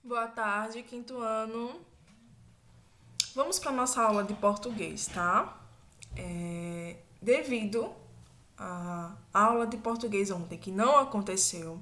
Boa tarde, quinto ano. Vamos para nossa aula de português, tá? Devido à aula de português ontem que não aconteceu,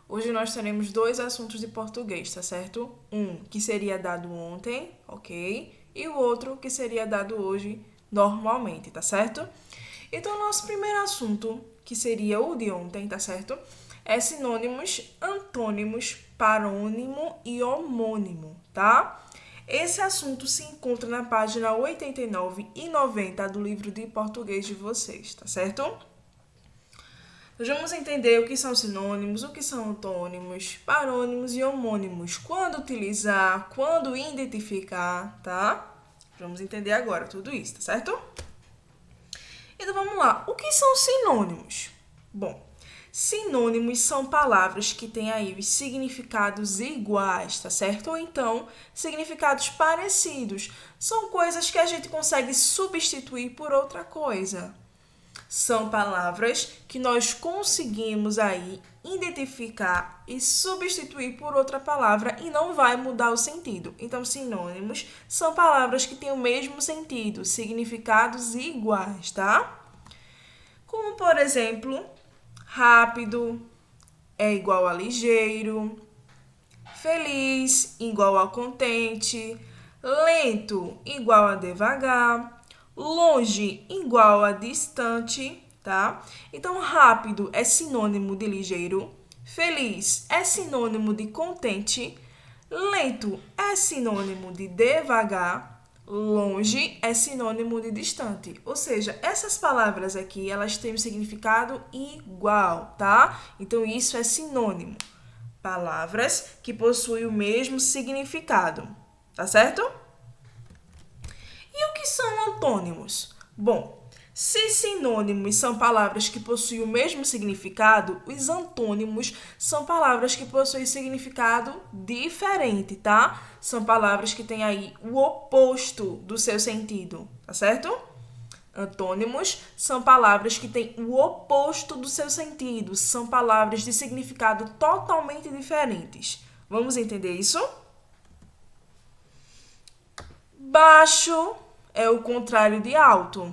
hoje nós teremos dois assuntos de português, tá certo? Um que seria dado ontem, ok? E o outro que seria dado hoje normalmente, tá certo? Então, nosso primeiro assunto, que seria o de ontem, tá certo? É sinônimos, antônimos, parônimo e homônimo, tá? Esse assunto se encontra na página 89 e 90 do livro de português de vocês, tá certo? Nós vamos entender o que são sinônimos, o que são antônimos, parônimos e homônimos, quando utilizar, quando identificar, tá? Vamos entender agora tudo isso, tá certo? Então vamos lá. O que são sinônimos? Bom, sinônimos são palavras que têm aí os significados iguais, tá certo? Ou então, significados parecidos. São coisas que a gente consegue substituir por outra coisa. São palavras que nós conseguimos aí identificar e substituir por outra palavra e não vai mudar o sentido. Então, sinônimos são palavras que têm o mesmo sentido, significados iguais, tá? Como, por exemplo, rápido é igual a ligeiro, feliz igual a contente, lento igual a devagar, longe igual a distante, tá? Então, rápido é sinônimo de ligeiro, feliz é sinônimo de contente, lento é sinônimo de devagar, longe é sinônimo de distante. Ou seja, essas palavras aqui, elas têm um significado igual, tá? Então, isso é sinônimo. Palavras que possuem o mesmo significado, tá certo? E o que são antônimos? Bom, se sinônimos são palavras que possuem o mesmo significado, os antônimos são palavras que possuem significado diferente, tá? São palavras que têm aí o oposto do seu sentido, tá certo? Antônimos são palavras que têm o oposto do seu sentido, são palavras de significado totalmente diferentes. Vamos entender isso? Baixo é o contrário de alto.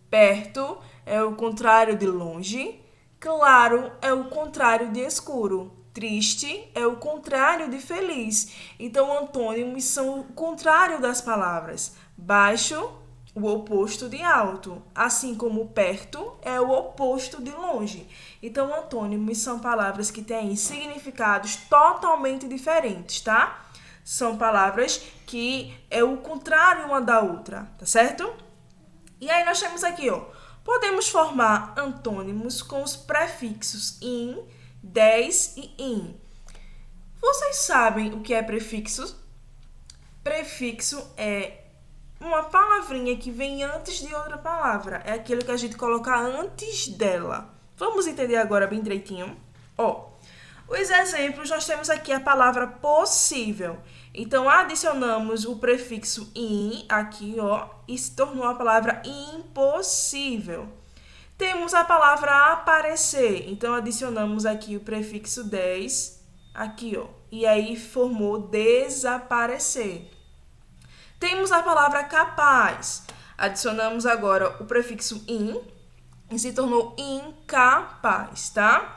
Perto é o contrário de longe. Claro é o contrário de escuro. Triste é o contrário de feliz. Então, antônimos são o contrário das palavras. Baixo, o oposto de alto. Assim como perto é o oposto de longe. Então, antônimos são palavras que têm significados totalmente diferentes, tá? São palavras que é o contrário uma da outra, tá certo? E aí nós temos aqui, ó, podemos formar antônimos com os prefixos in, des e in. Vocês sabem o que é prefixo? Prefixo é uma palavrinha que vem antes de outra palavra. É aquilo que a gente coloca antes dela. Vamos entender agora bem direitinho? Ó, os exemplos, nós temos aqui a palavra possível. Então, adicionamos o prefixo in aqui, ó, e se tornou a palavra impossível. Temos a palavra aparecer. Então, adicionamos aqui o prefixo des, aqui, ó, e aí formou desaparecer. Temos a palavra capaz. Adicionamos agora o prefixo in e se tornou incapaz, tá?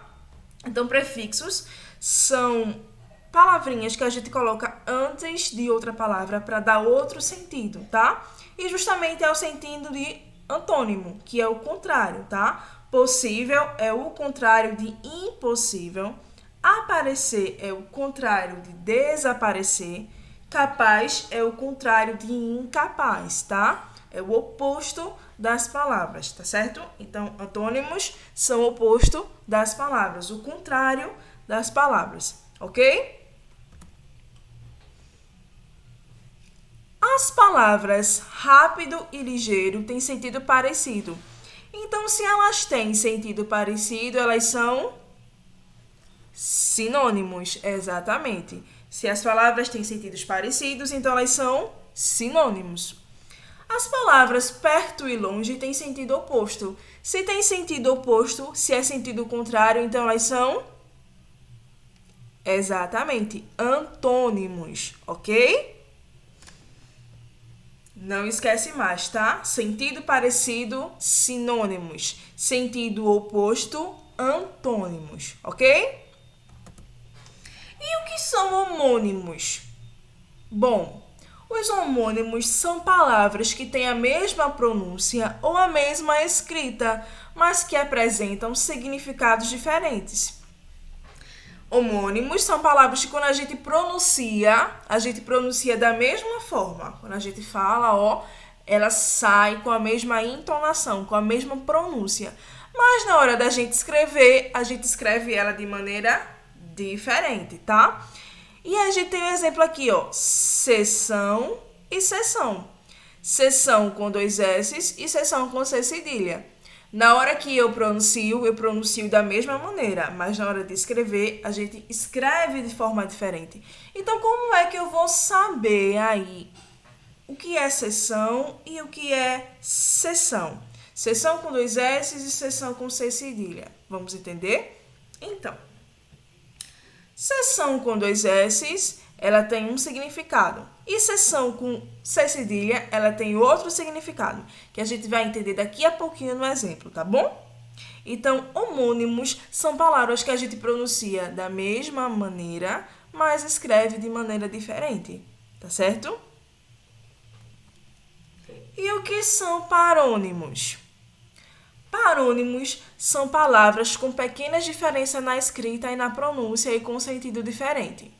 Então, prefixos são palavrinhas que a gente coloca antes de outra palavra para dar outro sentido, tá? E justamente é o sentido de antônimo, que é o contrário, tá? Possível é o contrário de impossível. Aparecer é o contrário de desaparecer. Capaz é o contrário de incapaz, tá? É o oposto das palavras, tá certo? Então, antônimos são o oposto das palavras, o contrário das palavras, ok? As palavras rápido e ligeiro têm sentido parecido. Então, se elas têm sentido parecido, elas são sinônimos, exatamente. Se as palavras têm sentidos parecidos, então elas são sinônimos. As palavras perto e longe têm sentido oposto. Se tem sentido oposto, se é sentido contrário, então elas são Exatamente, antônimos, ok? Não esquece mais, tá? Sentido parecido, sinônimos. Sentido oposto, antônimos, ok? E o que são homônimos? Bom, os homônimos são palavras que têm a mesma pronúncia ou a mesma escrita, mas que apresentam significados diferentes. Homônimos são palavras que quando a gente pronuncia da mesma forma. Quando a gente fala, ó, ela sai com a mesma entonação, com a mesma pronúncia. Mas na hora da gente escrever, a gente escreve ela de maneira diferente, tá? E a gente tem um exemplo aqui, ó, seção e sessão. Seção com 2 S's e sessão com C cedilha. Na hora que eu pronuncio da mesma maneira, mas na hora de escrever, a gente escreve de forma diferente. Então, como é que eu vou saber aí o que é sessão e o que é sessão? Sessão com 2 S's e sessão com C cedilha. Vamos entender? Então, sessão com 2 S's, ela tem um significado. E sessão com C cedilha, ela tem outro significado, que a gente vai entender daqui a pouquinho no exemplo, tá bom? Então, homônimos são palavras que a gente pronuncia da mesma maneira, mas escreve de maneira diferente, tá certo? E o que são parônimos? Parônimos são palavras com pequenas diferenças na escrita e na pronúncia e com sentido diferente.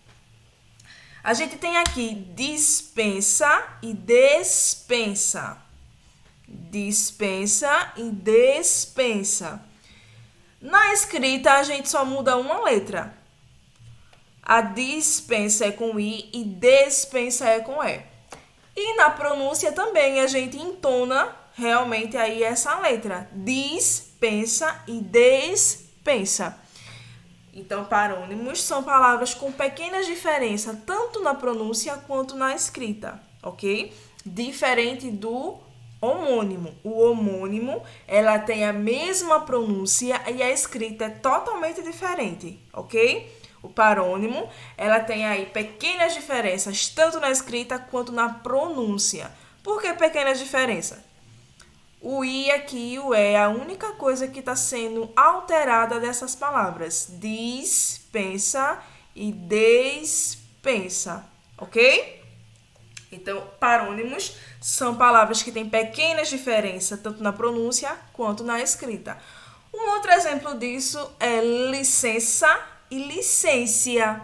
A gente tem aqui dispensa e despensa. Dispensa e despensa. Na escrita, a gente só muda uma letra. A dispensa é com I e despensa é com E. E na pronúncia também a gente entona realmente aí essa letra. Dispensa e despensa. Então, parônimos são palavras com pequenas diferenças, tanto na pronúncia quanto na escrita, ok? Diferente do homônimo. O homônimo, ela tem a mesma pronúncia e a escrita é totalmente diferente, ok? O parônimo, ela tem aí pequenas diferenças, tanto na escrita quanto na pronúncia. Por que pequenas diferenças? O I aqui e o E é a única coisa que está sendo alterada dessas palavras. Dispensa e despensa, ok? Então, parônimos são palavras que têm pequenas diferenças, tanto na pronúncia quanto na escrita. Um outro exemplo disso é licença e licência.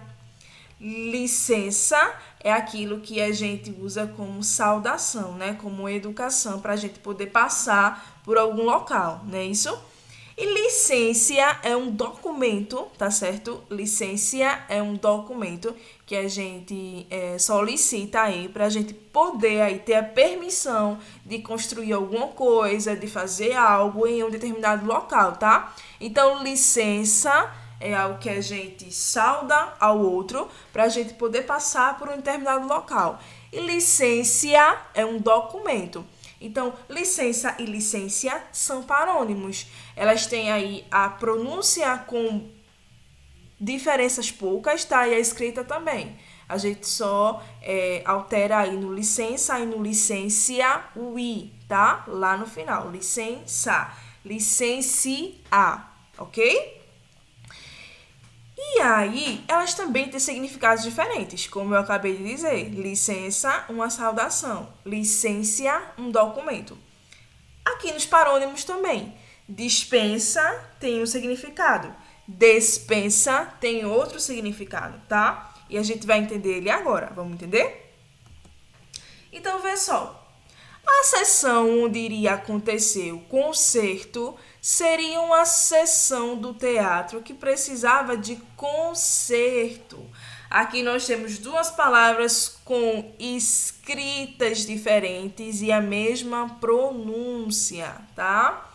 Licença é aquilo que a gente usa como saudação, né? Como educação para a gente poder passar por algum local, não é isso? E licença é um documento, tá certo? Licença é um documento que a gente solicita aí para a gente poder aí ter a permissão de construir alguma coisa, de fazer algo em um determinado local, tá? Então, licença é algo que a gente sauda ao outro para a gente poder passar por um determinado local. E licença é um documento. Então, licença e licência são parônimos. Elas têm aí a pronúncia com diferenças poucas, tá? E a escrita também. A gente só altera aí no licença e no licencia o I, tá? Lá no final. Licença. Licenciar, ok? E aí, elas também têm significados diferentes, como eu acabei de dizer. Licença, uma saudação. Licença, um documento. Aqui nos parônimos também. Dispensa tem um significado. Despensa tem outro significado, tá? E a gente vai entender ele agora. Vamos entender? Então, vê só. A sessão onde iria acontecer o concerto seria uma sessão do teatro que precisava de concerto. Aqui nós temos duas palavras com escritas diferentes e a mesma pronúncia, tá?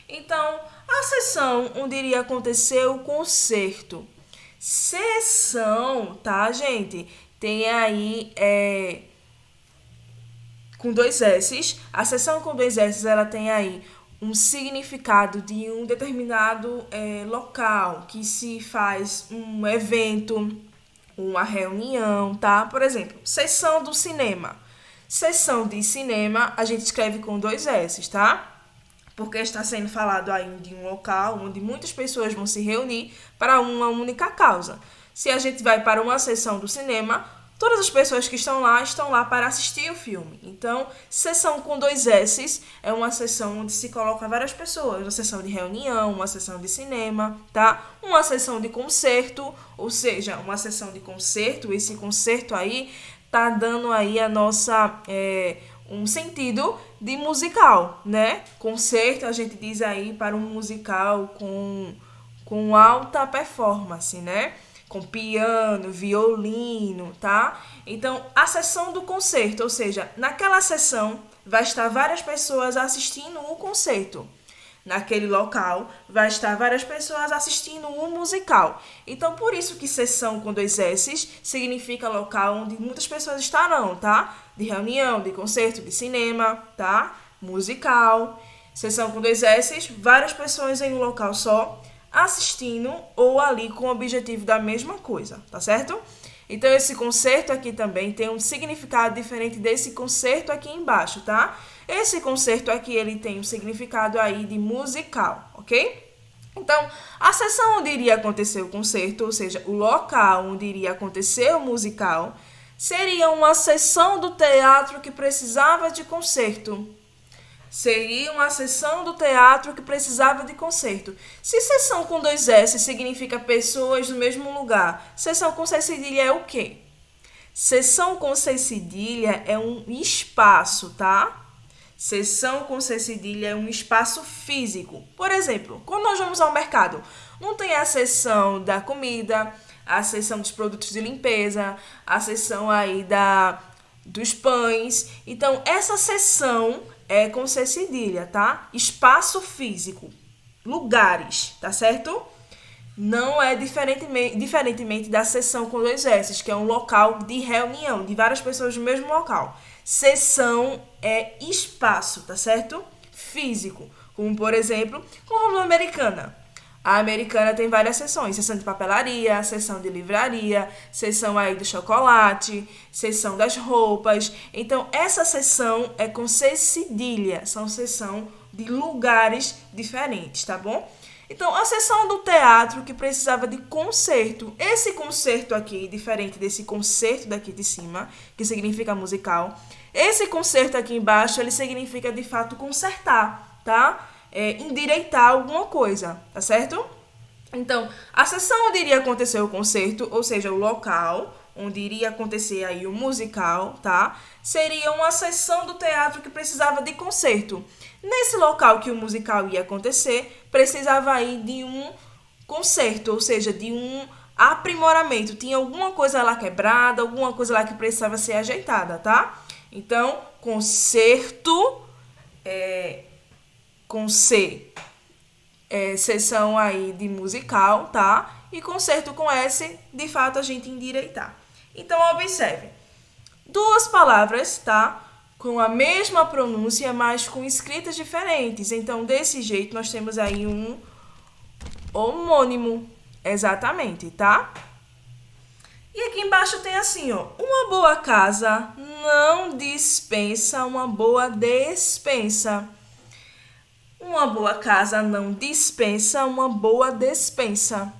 Então, a sessão onde iria acontecer o concerto. Sessão, tá, gente? Tem aí com 2 S's. A sessão com 2 S's, ela tem aí um significado de um determinado local, que se faz um evento, uma reunião, tá? Por exemplo, sessão do cinema. Sessão de cinema, a gente escreve com 2 S, tá? Porque está sendo falado aí de um local onde muitas pessoas vão se reunir para uma única causa. Se a gente vai para uma sessão do cinema, todas as pessoas que estão lá para assistir o filme. Então, sessão com 2 S's é uma sessão onde se coloca várias pessoas. Uma sessão de reunião, uma sessão de cinema, tá? Uma sessão de concerto, ou seja, uma sessão de concerto. Esse concerto aí tá dando aí a nossa... um sentido de musical, né? Concerto, a gente diz aí para um musical com alta performance, né? Com piano, violino, tá? Então, a sessão do concerto, ou seja, naquela sessão vai estar várias pessoas assistindo o concerto. Naquele local vai estar várias pessoas assistindo um musical. Então, por isso que sessão com 2 S's significa local onde muitas pessoas estarão, tá? De reunião, de concerto, de cinema, tá? Musical. Sessão com 2 S's, várias pessoas em um local só, assistindo ou ali com o objetivo da mesma coisa, tá certo? Então, esse concerto aqui também tem um significado diferente desse concerto aqui embaixo, tá? Esse concerto aqui, ele tem um significado aí de musical, ok? Então, a sessão onde iria acontecer o concerto, ou seja, o local onde iria acontecer o musical, seria uma sessão do teatro que precisava de concerto. Seria uma sessão do teatro que precisava de concerto. Se sessão com 2 S significa pessoas no mesmo lugar, sessão com C cedilha é o quê? Sessão com C cedilha é um espaço, tá? Sessão com C cedilha é um espaço físico. Por exemplo, quando nós vamos ao mercado, não tem a seção da comida, a seção dos produtos de limpeza, a seção aí dos pães. Então, essa seção é com C cedilha, tá? Espaço físico, lugares, tá certo? Não é diferentemente da seção com 2 S's, que é um local de reunião de várias pessoas no mesmo local. Seção é espaço, tá certo? Físico, como por exemplo, como a Americana. A Americana tem várias seções, seção de papelaria, seção de livraria, seção aí do chocolate, seção das roupas. Então, essa seção é com C cedilha, são seção de lugares diferentes, tá bom? Então, a seção do teatro que precisava de concerto. Esse concerto aqui, diferente desse concerto daqui de cima, que significa musical. Esse concerto aqui embaixo, ele significa de fato consertar, tá? Endireitar alguma coisa, tá certo? Então, a sessão onde iria acontecer o concerto, ou seja, o local onde iria acontecer aí o musical, tá? Seria uma sessão do teatro que precisava de concerto. Nesse local que o musical ia acontecer, precisava aí de um concerto, ou seja, de um aprimoramento. Tinha alguma coisa lá quebrada, alguma coisa lá que precisava ser ajeitada, tá? Então, concerto com C, sessão aí de musical, tá? E concerto com S, de fato, a gente endireitar. Então, observe. 2 palavras, tá? Com a mesma pronúncia, mas com escritas diferentes. Então, desse jeito, nós temos aí um homônimo. Exatamente, tá? E aqui embaixo tem assim, ó. Uma boa casa não dispensa uma boa despensa. Uma boa casa não dispensa uma boa despensa.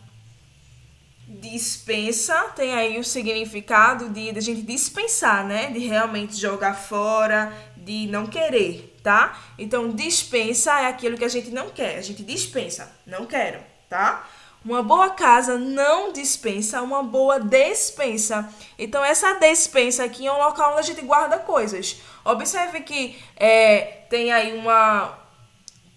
Dispensa tem aí o significado de a gente dispensar, né? De realmente jogar fora, de não querer, tá? Então, dispensa é aquilo que a gente não quer. A gente dispensa, não quero, tá? Uma boa casa não dispensa uma boa despensa. Então, essa despensa aqui é um local onde a gente guarda coisas. Observe que tem aí uma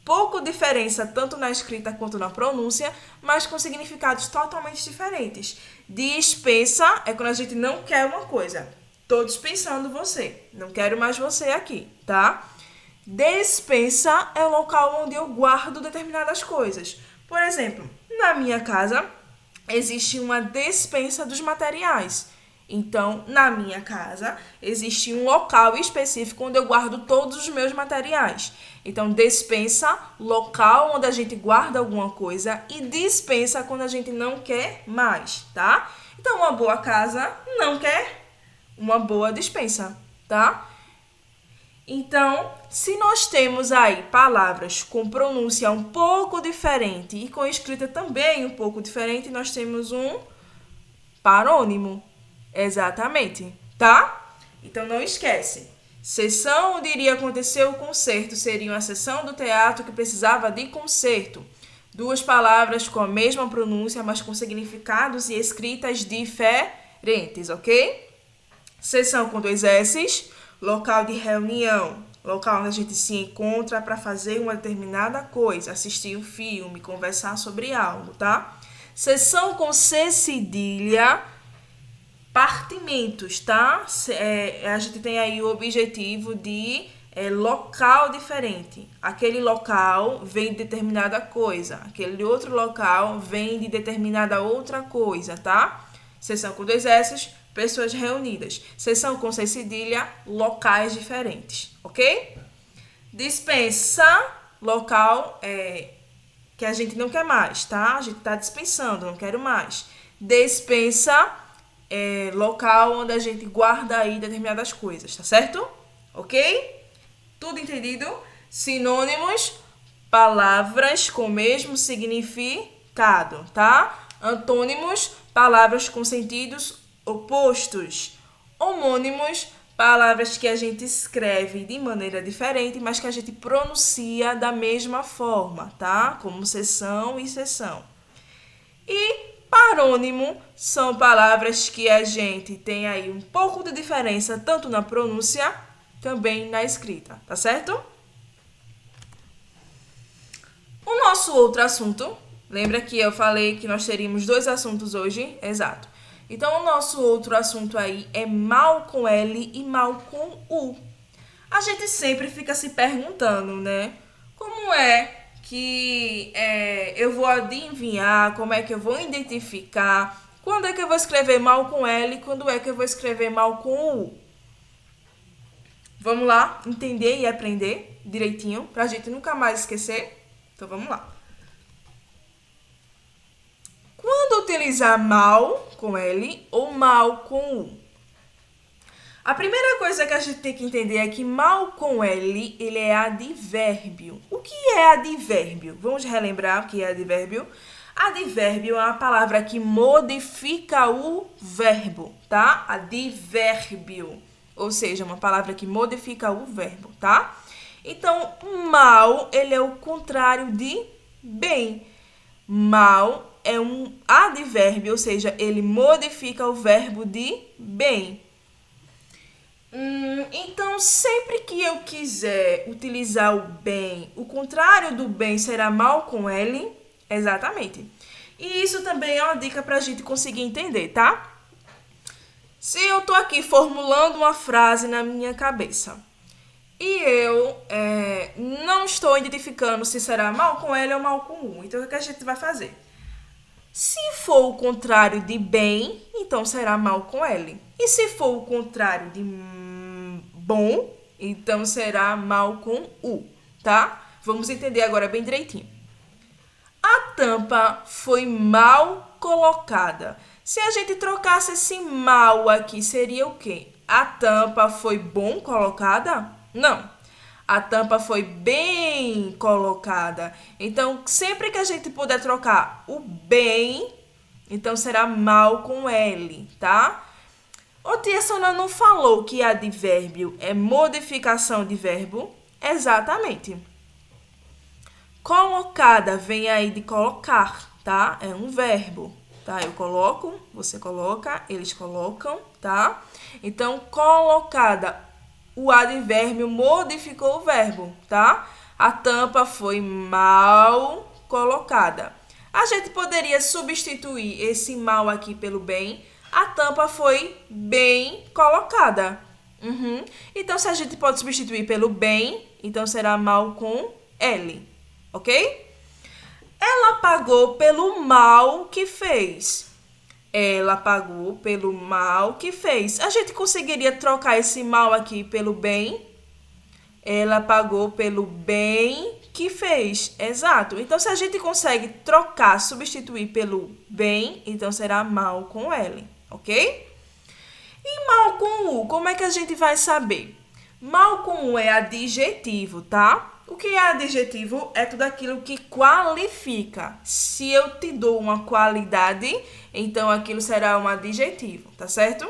pouco diferença tanto na escrita quanto na pronúncia, mas com significados totalmente diferentes. Dispensa é quando a gente não quer uma coisa. Tô dispensando você. Não quero mais você aqui, tá? Despensa é o local onde eu guardo determinadas coisas. Por exemplo, na minha casa existe uma despensa dos materiais. Então, na minha casa, existe um local específico onde eu guardo todos os meus materiais. Então, despensa, local onde a gente guarda alguma coisa, e dispensa quando a gente não quer mais, tá? Então, uma boa casa não quer uma boa despensa, tá? Então, se nós temos aí palavras com pronúncia um pouco diferente e com escrita também um pouco diferente, nós temos um parônimo. Exatamente, tá? Então, não esquece. Sessão onde iria acontecer o concerto seria uma sessão do teatro que precisava de concerto. Duas palavras com a mesma pronúncia, mas com significados e escritas diferentes, ok? Sessão com 2 S's, local de reunião, local onde a gente se encontra para fazer uma determinada coisa, assistir um filme, conversar sobre algo, tá? Sessão com C cedilha, partimentos, tá? A gente tem aí o objetivo de local diferente. Aquele local vem de determinada coisa, aquele outro local vem de determinada outra coisa, tá? Sessão com 2 S's, pessoas reunidas. Sessão com C cedilha, locais diferentes, ok? Dispensa, local que a gente não quer mais, tá? A gente tá dispensando, não quero mais. Despensa, local onde a gente guarda aí determinadas coisas, tá certo? Ok? Tudo entendido? Sinônimos, palavras com o mesmo significado, tá? Antônimos, palavras com sentidos opostos. Homônimos, palavras que a gente escreve de maneira diferente, mas que a gente pronuncia da mesma forma, tá? Como sessão e sessão. E parônimo são palavras que a gente tem aí um pouco de diferença, tanto na pronúncia, também na escrita, tá certo? O nosso outro assunto, lembra que eu falei que nós teríamos 2 assuntos hoje? Exato. Então, o nosso outro assunto aí é mal com L e mal com U. A gente sempre fica se perguntando, né? Como é que eu vou adivinhar, como é que eu vou identificar, quando é que eu vou escrever mal com L e quando é que eu vou escrever mal com U. Vamos lá entender e aprender direitinho, pra gente nunca mais esquecer? Então, vamos lá. Quando utilizar mal com L ou mal com U? A primeira coisa que a gente tem que entender é que mal com L, ele é advérbio. O que é advérbio? Vamos relembrar o que é advérbio? Advérbio é uma palavra que modifica o verbo, tá? Advérbio, ou seja, uma palavra que modifica o verbo, tá? Então, mal, ele é o contrário de bem. Mal é um advérbio, ou seja, ele modifica o verbo de bem. Então, sempre que eu quiser utilizar o bem, o contrário do bem será mal com L, exatamente. E isso também é uma dica para a gente conseguir entender, tá? Se eu tô aqui formulando uma frase na minha cabeça e eu não estou identificando se será mal com L ou mal com U, então o que a gente vai fazer? Se for o contrário de bem, então será mal com L. E se for o contrário de bom, então será mal com U, tá? Vamos entender agora bem direitinho. A tampa foi mal colocada. Se a gente trocasse esse mal aqui, seria o quê? A tampa foi bom colocada? Não. A tampa foi bem colocada. Então, sempre que a gente puder trocar o bem, então será mal com L, tá? Ô, tia Sônia não falou que advérbio é modificação de verbo? Exatamente. Colocada vem aí de colocar, tá? É um verbo, tá? Eu coloco, você coloca, eles colocam, tá? Então, colocada, o advérbio modificou o verbo, tá? A tampa foi mal colocada. A gente poderia substituir esse mal aqui pelo bem. A tampa foi bem colocada. Então, se a gente pode substituir pelo bem, então será mal com L, ok? Ela pagou pelo mal que fez. Ela pagou pelo mal que fez. A gente conseguiria trocar esse mal aqui pelo bem? Ela pagou pelo bem que fez. Exato. Então, se a gente consegue trocar, substituir pelo bem, então será mal com L, ok? E mal com U, como é que a gente vai saber? Mal com U é adjetivo, tá? O que é adjetivo? É tudo aquilo que qualifica. Se eu te dou uma qualidade, então aquilo será um adjetivo, tá certo?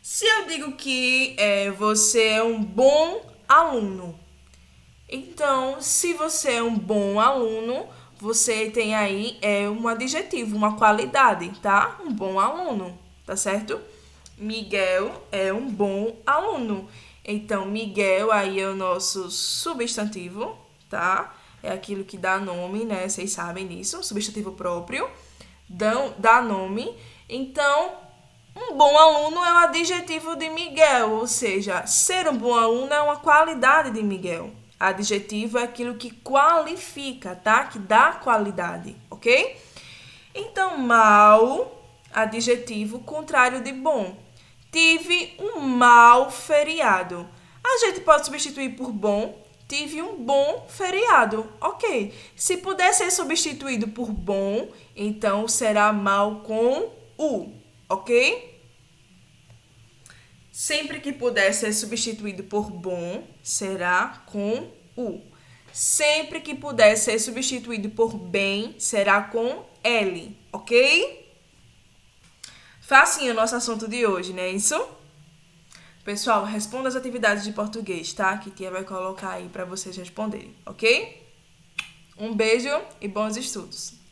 Se eu digo que você é um bom aluno, então, se você é um bom aluno, você tem aí um adjetivo, uma qualidade, tá? Um bom aluno, tá certo? Miguel é um bom aluno. Então, Miguel aí é o nosso substantivo, tá? É aquilo que dá nome, né? Vocês sabem disso, substantivo próprio, dá nome. Então, um bom aluno é o adjetivo de Miguel, ou seja, ser um bom aluno é uma qualidade de Miguel. Adjetivo é aquilo que qualifica, tá? Que dá qualidade, ok? Então, mal, adjetivo, contrário de bom. Tive um mau feriado. A gente pode substituir por bom. Tive um bom feriado. Ok. Se puder ser substituído por bom, então será mal com U. Ok? Sempre que puder ser substituído por bom, será com U. Sempre que puder ser substituído por bem, será com L. Ok? Facinho o nosso assunto de hoje, não é isso? Pessoal, responda as atividades de português, tá? Que a tia vai colocar aí para vocês responderem, ok? Um beijo e bons estudos!